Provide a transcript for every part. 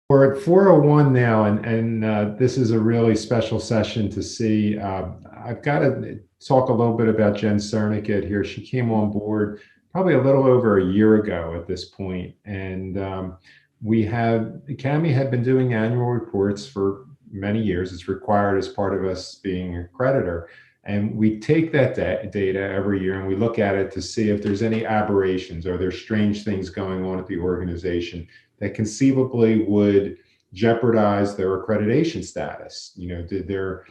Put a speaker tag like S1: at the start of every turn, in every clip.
S1: We're at 4:01 now, and this is a really special session to see. I've got to talk a little bit about Jen Cernicat here. She came on board probably a little over a year ago at this point, and Cami had been doing annual reports for many years. It's required as part of us being a creditor. And we take that data every year and we look at it to see if there's any aberrations or there's strange things going on at the organization that conceivably would jeopardize their accreditation status. Did their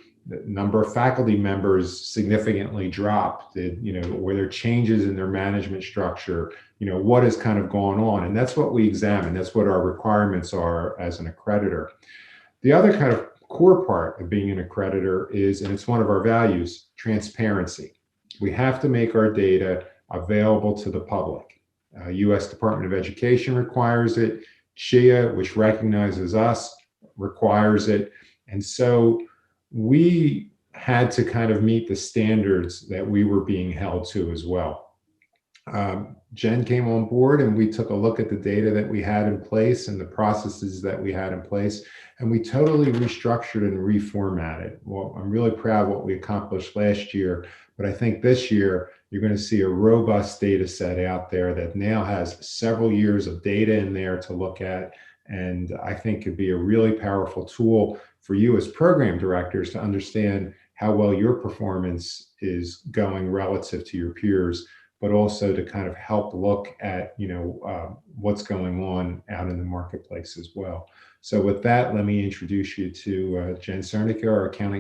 S1: number of faculty members significantly drop? Were there changes in their management structure? What has kind of gone on? And that's what we examine. That's what our requirements are as an accreditor. The other kind of core part of being an accreditor is, and it's one of our values, transparency. We have to make our data available to the public. U.S. Department of Education requires it. SHIA, which recognizes us, requires it. And so we had to kind of meet the standards that we were being held to as well. Jen came on board and we took a look at the data that we had in place and the processes that we had in place, and we totally restructured and reformatted. Well, I'm really proud of what we accomplished last year, but I think this year you're going to see a robust data set out there that now has several years of data in there to look at, and I think could be a really powerful tool for you as program directors to understand how well your performance is going relative to your peers, but also to kind of help look at what's going on out in the marketplace as well. So with that, let me introduce you to Jen Cernicat,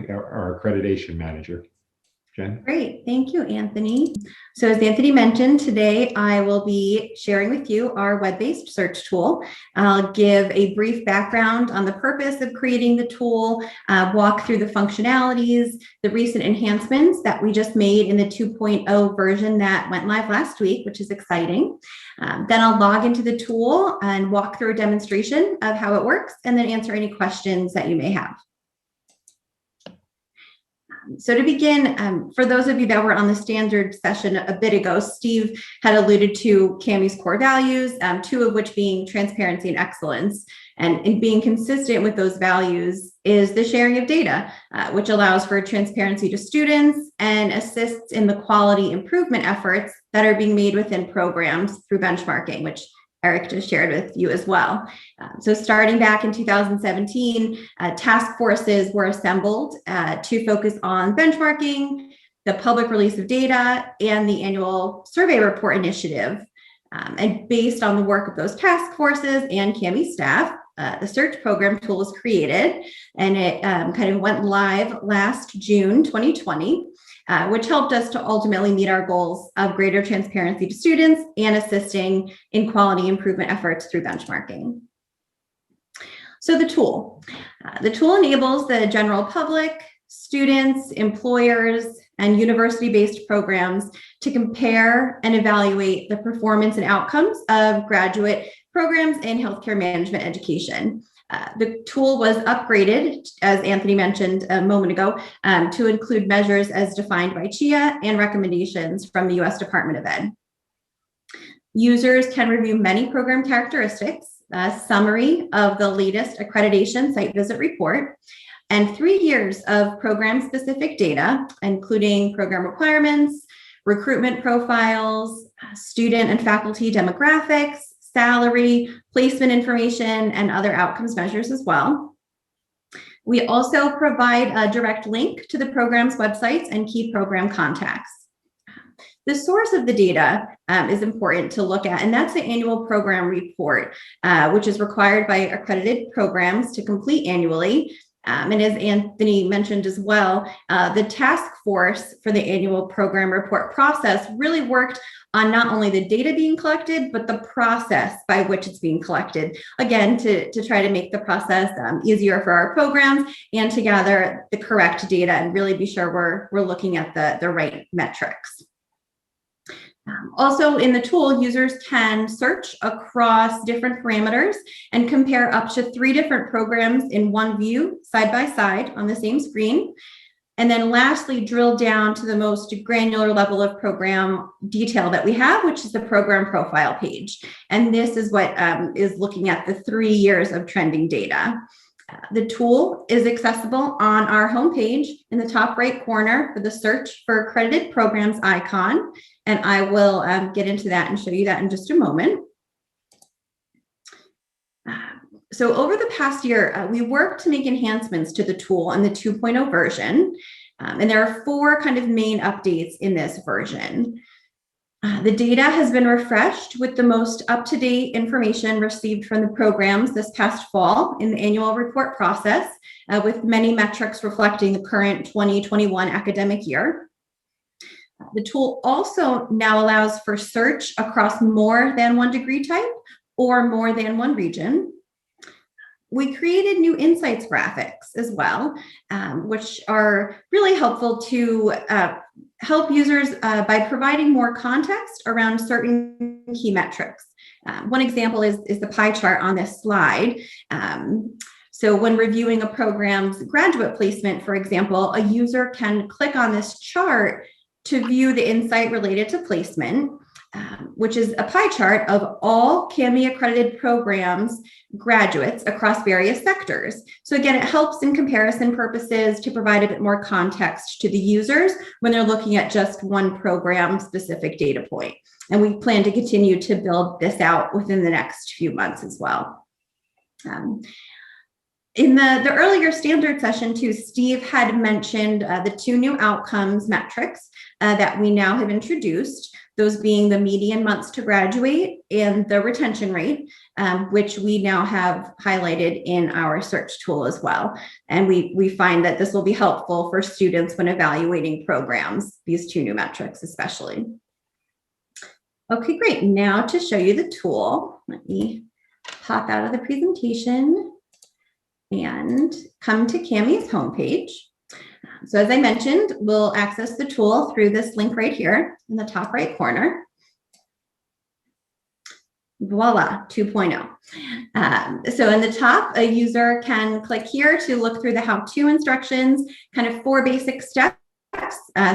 S1: our accreditation manager. Jen?
S2: Great, thank you, Anthony. So as Anthony mentioned, today I will be sharing with you our web-based search tool. I'll give a brief background on the purpose of creating the tool, walk through the functionalities, the recent enhancements that we just made in the 2.0 version that went live last week, which is exciting. Then I'll log into the tool and walk through a demonstration of how it works, and then answer any questions that you may have. So to begin, for those of you that were on the standard session a bit ago, Steve had alluded to Cami's core values, two of which being transparency and excellence. And in being consistent with those values is the sharing of data, which allows for transparency to students and assists in the quality improvement efforts that are being made within programs through benchmarking, which Eric just shared with you as well. So starting back in 2017, task forces were assembled to focus on benchmarking, the public release of data, and the annual survey report initiative. And based on the work of those task forces and Cami staff, the search program tool was created, and it kind of went live last June 2020. Which helped us to ultimately meet our goals of greater transparency to students and assisting in quality improvement efforts through benchmarking. So the tool enables the general public, students, employers, and university-based programs to compare and evaluate the performance and outcomes of graduate programs in healthcare management education. The tool was upgraded, as Anthony mentioned a moment ago, to include measures as defined by CHIA and recommendations from the U.S. Department of Ed. Users can review many program characteristics, a summary of the latest accreditation site visit report, and 3 years of program-specific data, including program requirements, recruitment profiles, student and faculty demographics, salary, placement information, and other outcomes measures as well. We also provide a direct link to the program's websites and key program contacts. The source of the data is important to look at, and that's the annual program report, which is required by accredited programs to complete annually. And as Anthony mentioned as well, the task force for the annual program report process really worked on not only the data being collected, but the process by which it's being collected. Again, to try to make the process easier for our programs and to gather the correct data and really be sure we're looking at the right metrics. Also in the tool, users can search across different parameters and compare up to 3 different programs in one view, side by side on the same screen. And then lastly, drill down to the most granular level of program detail that we have, which is the program profile page. And this is what is looking at the 3 years of trending data. The tool is accessible on our homepage in the top right corner for the search for accredited programs icon. And I will get into that and show you that in just a moment. So over the past year, we worked to make enhancements to the tool in the 2.0 version. And there are 4 kind of main updates in this version. The data has been refreshed with the most up-to-date information received from the programs this past fall in the annual report process, with many metrics reflecting the current 2021 academic year. The tool also now allows for search across more than one degree type or more than one region. We created new insights graphics as well, which are really helpful to help users by providing more context around certain key metrics. One example is the pie chart on this slide. So when reviewing a program's graduate placement, for example, a user can click on this chart to view the insight related to placement, which is a pie chart of all CAMI accredited programs graduates across various sectors. So again, it helps in comparison purposes to provide a bit more context to the users when they're looking at just one program specific data point. And we plan to continue to build this out within the next few months as well. In the earlier standard session too, Steve had mentioned the 2 new outcomes metrics that we now have introduced, those being the median months to graduate and the retention rate, which we now have highlighted in our search tool as well. And we find that this will be helpful for students when evaluating programs, these 2 new metrics especially. Okay, great. Now to show you the tool, let me pop out of the presentation and come to CAMI's homepage. So as I mentioned, we'll access the tool through this link right here in the top right corner. Voila, 2.0. So in the top, a user can click here to look through the how-to instructions, kind of 4 basic steps,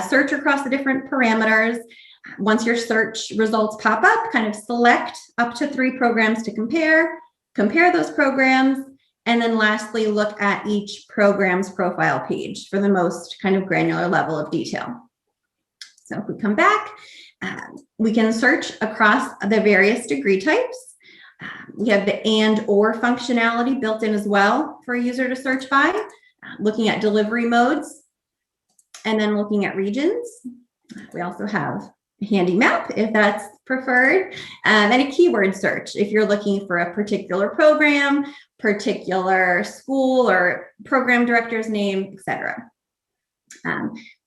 S2: search across the different parameters. Once your search results pop up, kind of select up to 3 programs to compare those programs, and then lastly, look at each program's profile page for the most kind of granular level of detail. So if we come back, we can search across the various degree types. We have the and or functionality built in as well for a user to search by, looking at delivery modes, and then looking at regions. We also have a handy map if that's preferred, and a keyword search if you're looking for a particular program, particular school or program director's name, etc.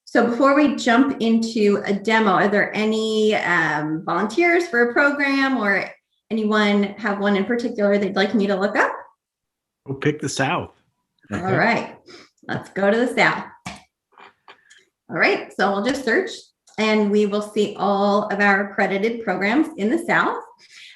S2: So before we jump into a demo, are there any volunteers for a program or anyone have one in particular they'd like me to look up?
S3: We'll pick the South.
S2: All right, let's go to the South. All right, so we'll just search and we will see all of our accredited programs in the South.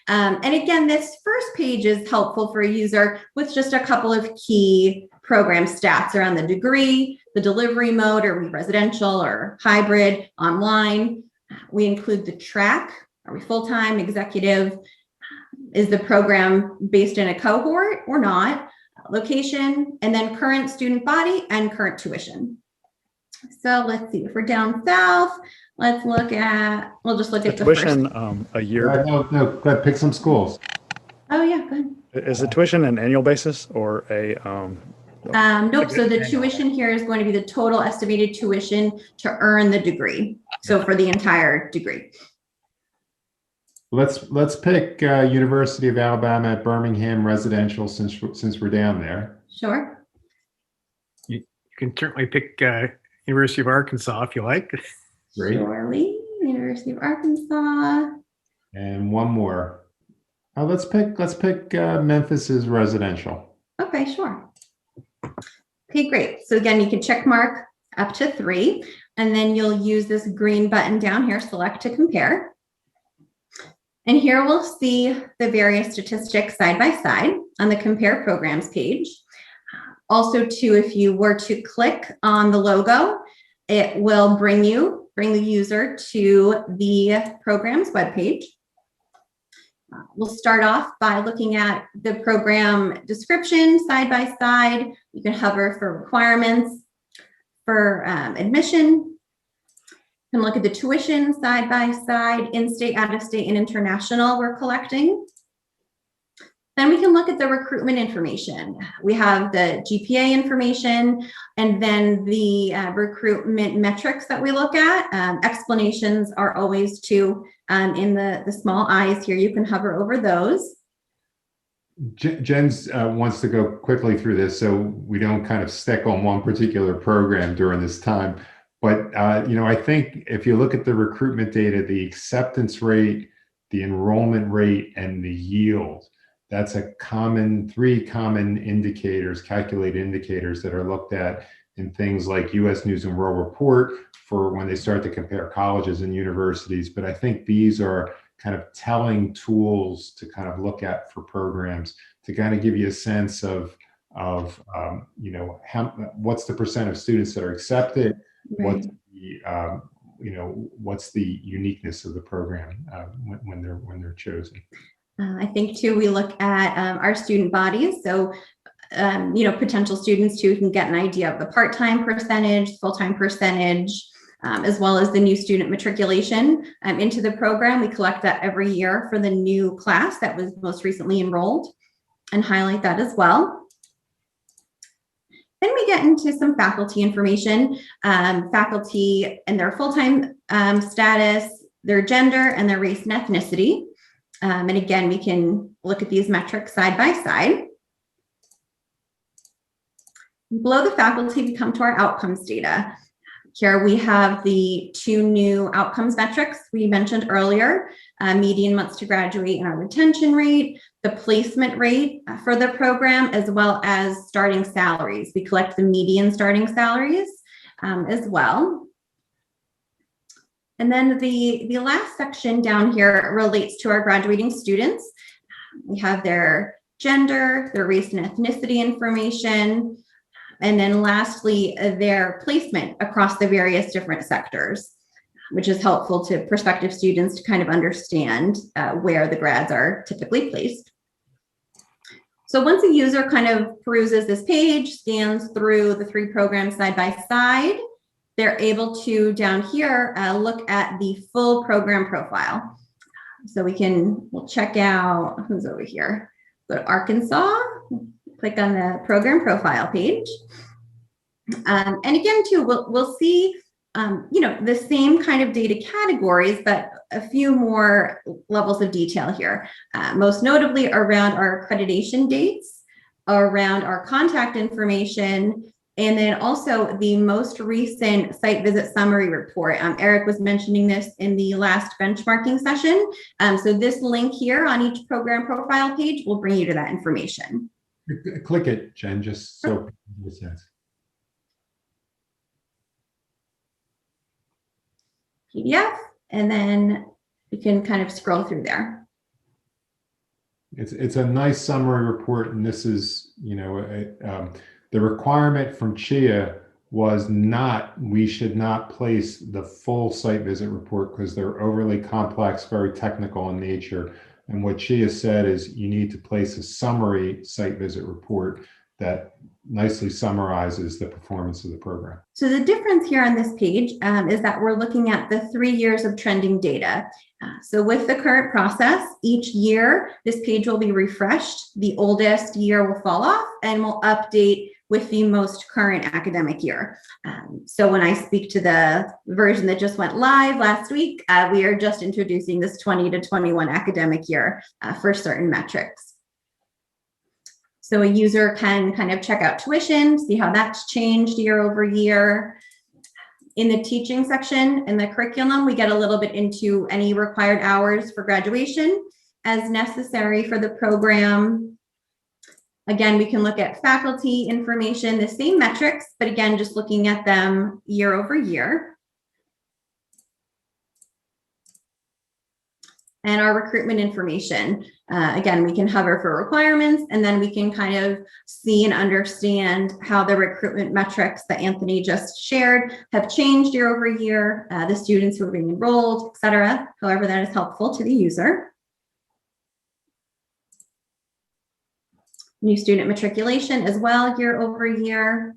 S2: And again, this first page is helpful for a user with just a couple of key program stats around the degree, the delivery mode, are we residential or hybrid, online. We include the track, are we full-time, executive, is the program based in a cohort or not, location, and then current student body and current tuition. So let's see, if we're down south, let's look at, we'll just look at the
S3: tuition
S2: first.
S3: a year.
S1: No, go ahead, pick some schools.
S2: Oh yeah, go ahead.
S3: Is the tuition an annual basis or a
S2: nope. So the tuition here is going to be the total estimated tuition to earn the degree. So for the entire degree.
S1: Let's pick University of Alabama at Birmingham residential since we're down there.
S2: Sure.
S3: You can certainly pick University of Arkansas if you like.
S1: Great.
S2: Surely, University of Arkansas.
S1: And one more. Let's pick Memphis's residential.
S2: Okay, sure. Okay, great. So again, you can check mark up to 3, and then you'll use this green button down here, select to compare. And here we'll see the various statistics side by side on the compare programs page. Also, too, if you were to click on the logo, it will bring the user to the program's webpage. We'll start off by looking at the program description side by side. You can hover for requirements, for admission. You can look at the tuition side by side, in-state, out-of-state, and international we're collecting. Then we can look at the recruitment information. We have the GPA information, and then the recruitment metrics that we look at. Explanations are always too in the small eyes here. You can hover over those.
S1: Jen's wants to go quickly through this so we don't kind of stick on one particular program during this time. But, I think if you look at the recruitment data, the acceptance rate, the enrollment rate, and the yield, that's three common indicators, calculated indicators that are looked at in things like U.S. News and World Report for when they start to compare colleges and universities. But I think these are kind of telling tools to kind of look at for programs to kind of give you a sense of what's the percent of students that are accepted,
S2: Right.
S1: what's the uniqueness of the program when they're chosen.
S2: I think too, we look at our student bodies. So, potential students too can get an idea of the part-time percentage, full-time percentage, as well as the new student matriculation into the program. We collect that every year for the new class that was most recently enrolled and highlight that as well. Then we get into some faculty information, faculty and their full-time status, their gender, and their race and ethnicity. And again, we can look at these metrics side by side. Below the faculty, we come to our outcomes data. Here we have the two new outcomes metrics we mentioned earlier, median months to graduate and our retention rate, the placement rate for the program, as well as starting salaries. We collect the median starting salaries as well. And then the last section down here relates to our graduating students. We have their gender, their race and ethnicity information, and then lastly, their placement across the various different sectors, which is helpful to prospective students to kind of understand where the grads are typically placed. So once a user kind of peruses this page, scans through the three programs side by side, they're able to, down here, look at the full program profile. So we'll check out, who's over here? Go to Arkansas, click on the program profile page. And again, too, we'll see, the same kind of data categories, but a few more levels of detail here. Most notably around our accreditation dates, around our contact information, and then also the most recent site visit summary report. Eric was mentioning this in the last benchmarking session. So this link here on each program profile page will bring you to that information.
S1: Click it, Jen, just so it makes sense.
S2: PDF, and then you can kind of scroll through there.
S1: It's a nice summary report, and this is, the requirement from CHIA was we should not place the full site visit report because they're overly complex, very technical in nature. And what CHIA said is you need to place a summary site visit report that nicely summarizes the performance of the program.
S2: So the difference here on this page is that we're looking at the 3 years of trending data. So with the current process, each year, this page will be refreshed. The oldest year will fall off and will update with the most current academic year. So when I speak to the version that just went live last week, we are just introducing this 20 to 21 academic year for certain metrics. So a user can kind of check out tuition, see how that's changed year over year. In the teaching section, in the curriculum, we get a little bit into any required hours for graduation as necessary for the program. Again, we can look at faculty information, the same metrics, but again, just looking at them year over year. and our recruitment information. Again, we can hover for requirements, and then we can kind of see and understand how the recruitment metrics that Anthony just shared have changed year over year, the students who are being enrolled, et cetera, however that is helpful to the user. New student matriculation as well, year over year.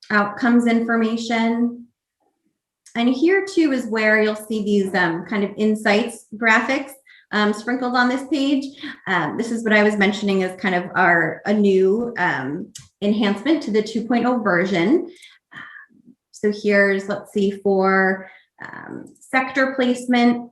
S2: Outcomes information. And here too is where you'll see these kind of insights graphics sprinkled on this page. This is what I was mentioning as kind of a new enhancement to the 2.0 version. So here's, let's see, for sector placement,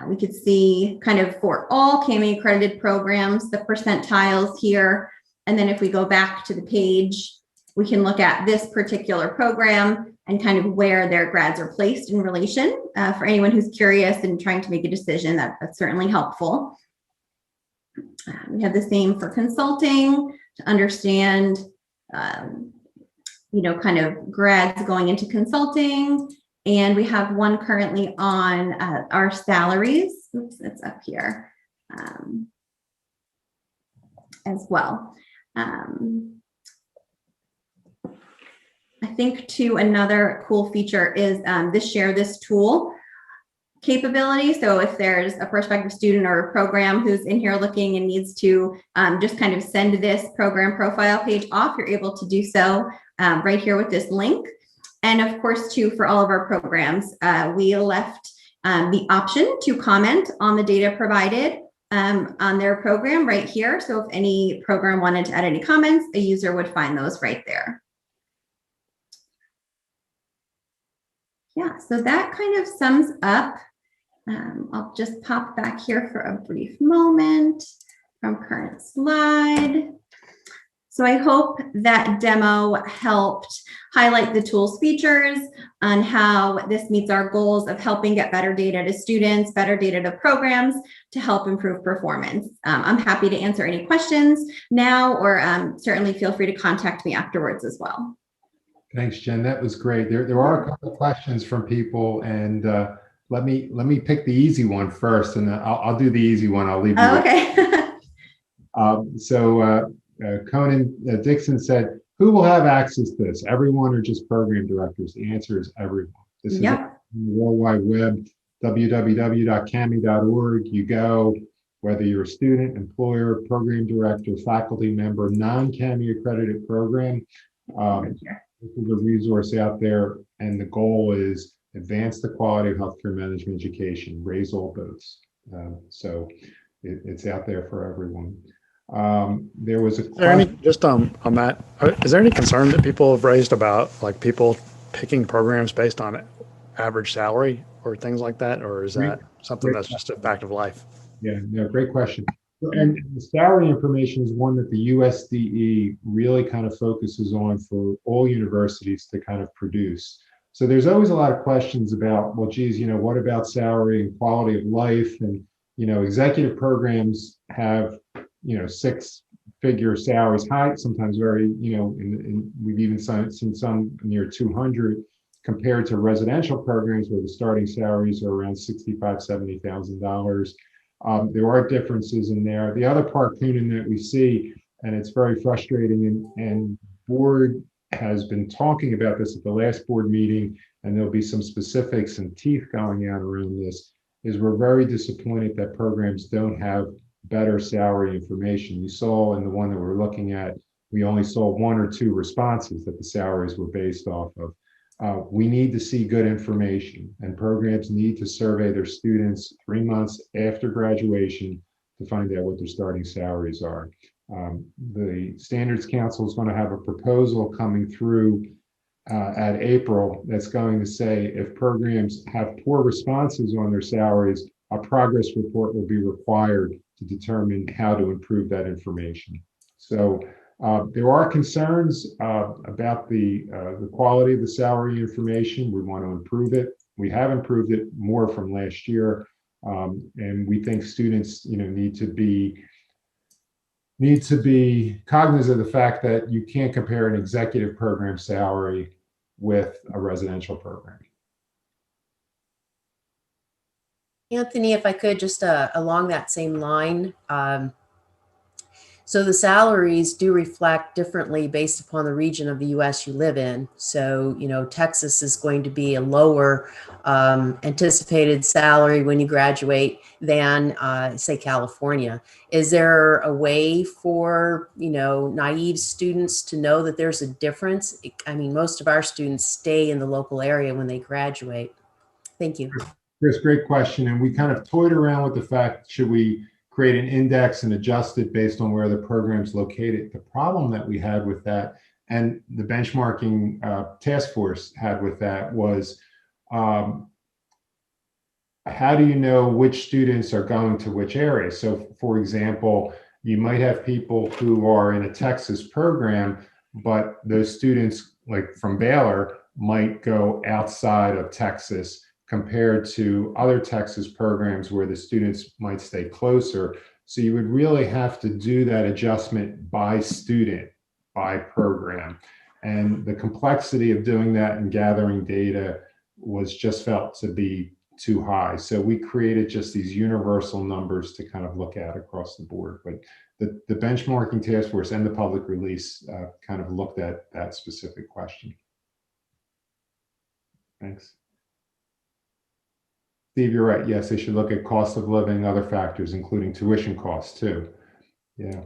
S2: we could see kind of for all CAMI accredited programs, the percentiles here. And then if we go back to the page, we can look at this particular program and kind of where their grads are placed in relation. For anyone who's curious and trying to make a decision, that's certainly helpful. We have the same for consulting to understand, kind of grads going into consulting. And we have one currently on our salaries. Oops, it's up here as well. I think too, another cool feature is this share this tool capability. So if there's a prospective student or a program who's in here looking and needs to just kind of send this program profile page off, you're able to do so right here with this link. And of course, too, for all of our programs, we left the option to comment on the data provided on their program right here. So if any program wanted to add any comments, a user would find those right there. Yeah, so that kind of sums up. I'll just pop back here for a brief moment from current slide. So I hope that demo helped highlight the tool's features on how this meets our goals of helping get better data to students, better data to programs to help improve performance. I'm happy to answer any questions now, or certainly feel free to contact me afterwards as well.
S1: Thanks, Jen. That was great. There are a couple of questions from people, and let me pick the easy one first, and I'll do the easy one. I'll leave you.
S2: Oh, okay.
S1: Conan Dixon said, "Who will have access to this? Everyone or just program directors?" The answer is everyone. This is on the World Wide Web, www.cami.org. You go, whether you're a student, employer, program director, faculty member, non-CAMI accredited program. This is a resource out there, and the goal is advance the quality of healthcare management education, raise all boats. So it's out there for everyone. There was a question.
S4: On that, is there any concern that people have raised about like people picking programs based on average salary or things like that, or is that something that's just a fact of life?
S1: Yeah, no, great question. And the salary information is one that the USDE really kind of focuses on for all universities to kind of produce. So there's always a lot of questions about, well, geez, what about salary and quality of life? And, executive programs have, six-figure salaries, high, sometimes very, we've even seen some near 200 compared to residential programs where the starting salaries are around $65,000, $70,000. There are differences in there. The other part, Coonan, that we see, and it's very frustrating, and board has been talking about this at the last board meeting, and there'll be some specifics and teeth going out around this, is we're very disappointed that programs don't have better salary information. You saw in the one that we're looking at, we only saw one or two responses that the salaries were based off of. We need to see good information, and programs need to survey their students 3 months after graduation to find out what their starting salaries are. The Standards Council is going to have a proposal coming through at April that's going to say if programs have poor responses on their salaries, a progress report will be required to determine how to improve that information. So there are concerns about the quality of the salary information. We want to improve it. We have improved it more from last year, and we think students, need to be cognizant of the fact that you can't compare an executive program salary with a residential program.
S5: Anthony, if I could, just along that same line. So the salaries do reflect differently based upon the region of the U.S. you live in. So, Texas is going to be a lower anticipated salary when you graduate than, say, California. Is there a way for, naive students to know that there's a difference? I mean, most of our students stay in the local area when they graduate. Thank you.
S1: Chris, great question. And we kind of toyed around with the fact, should we create an index and adjust it based on where the program's located? The problem that we had with that, and the benchmarking task force had with that, was how do you know which students are going to which area? So for example, you might have people who are in a Texas program, but those students, like from Baylor, might go outside of Texas compared to other Texas programs where the students might stay closer. So you would really have to do that adjustment by student, by program. And the complexity of doing that and gathering data was just felt to be too high. So we created just these universal numbers to kind of look at across the board. But the benchmarking task force and the public release kind of looked at that specific question. Thanks. Steve, you're right. Yes, they should look at cost of living, other factors, including tuition costs too. Yeah,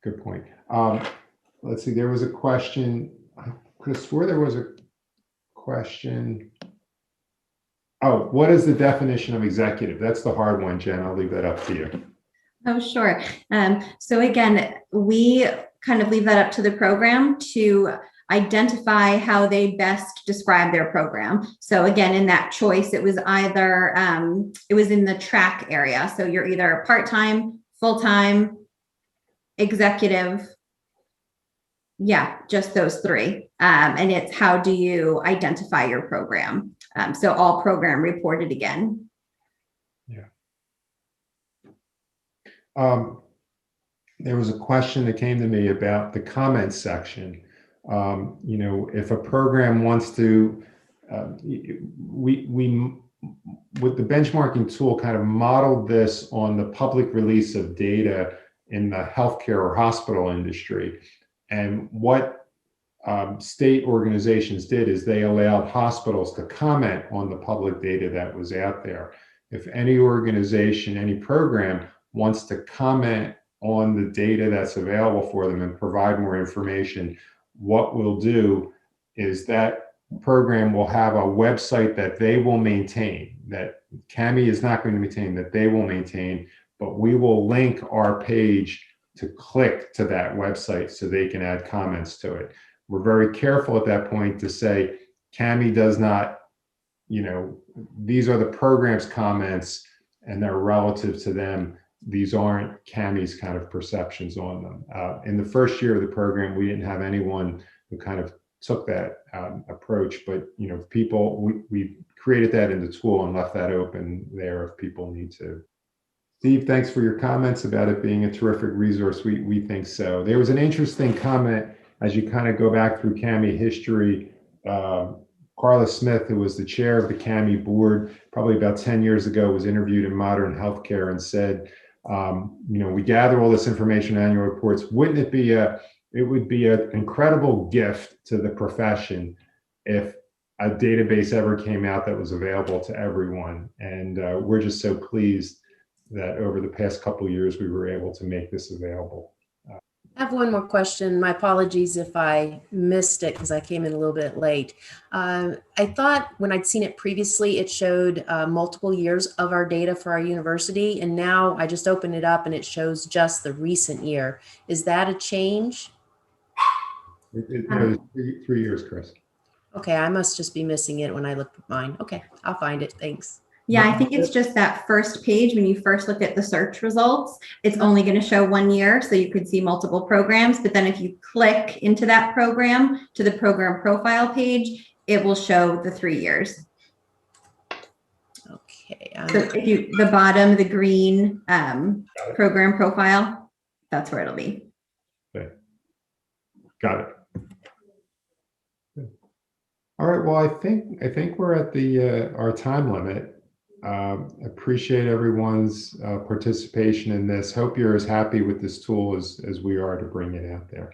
S1: good point. Let's see, there was a question. I could have swore there was a question. Oh, what is the definition of executive? That's the hard one, Jen. I'll leave that up to you.
S2: Oh, sure. So again, we kind of leave that up to the program to identify how they best describe their program. So again, in that choice, it was either, it was in the track area. So you're either part-time, full-time, executive. Yeah, just those three. And it's how do you identify your program? So all program reported again.
S1: Yeah. There was a question that came to me about the comments section. If a program wants to, we with the benchmarking tool kind of modeled this on the public release of data in the healthcare or hospital industry. And what state organizations did is they allowed hospitals to comment on the public data that was out there. If any organization, any program wants to comment on the data that's available for them and provide more information, what we'll do is that program will have a website that they will maintain, that CAMI is not going to maintain, that they will maintain, but we will link our page to click to that website so they can add comments to it. We're very careful at that point to say, CAMI does not, these are the program's comments and they're relative to them. These aren't CAMI's kind of perceptions on them. In the first year of the program, we didn't have anyone who kind of took that approach, but people, we created that in the tool and left that open there if people need to. Steve, thanks for your comments about it being a terrific resource. We think so. There was an interesting comment as you kind of go back through CAMI history. Carla Smith, who was the chair of the CAMI board, probably about 10 years ago, was interviewed in Modern Healthcare and said, we gather all this information in annual reports. Wouldn't it be it would be an incredible gift to the profession if a database ever came out that was available to everyone. And we're just so pleased that over the past couple of years, we were able to make this available.
S5: I have one more question. My apologies if I missed it because I came in a little bit late. I thought when I'd seen it previously, it showed multiple years of our data for our university. And now I just opened it up and it shows just the recent year. Is that a change?
S1: No, 3 years, Chris.
S5: Okay, I must just be missing it when I looked at mine. Okay, I'll find it. Thanks.
S2: Yeah, I think it's just that first page when you first look at the search results, it's only going to show 1 year, so you could see multiple programs. But then if you click into that program to the program profile page, it will show the 3 years.
S5: Okay.
S2: So if the bottom, the green program profile, that's where it'll be.
S1: Okay. Got it. All right. Well, I think we're at the our time limit. Appreciate everyone's participation in this. Hope you're as happy with this tool as we are to bring it out there.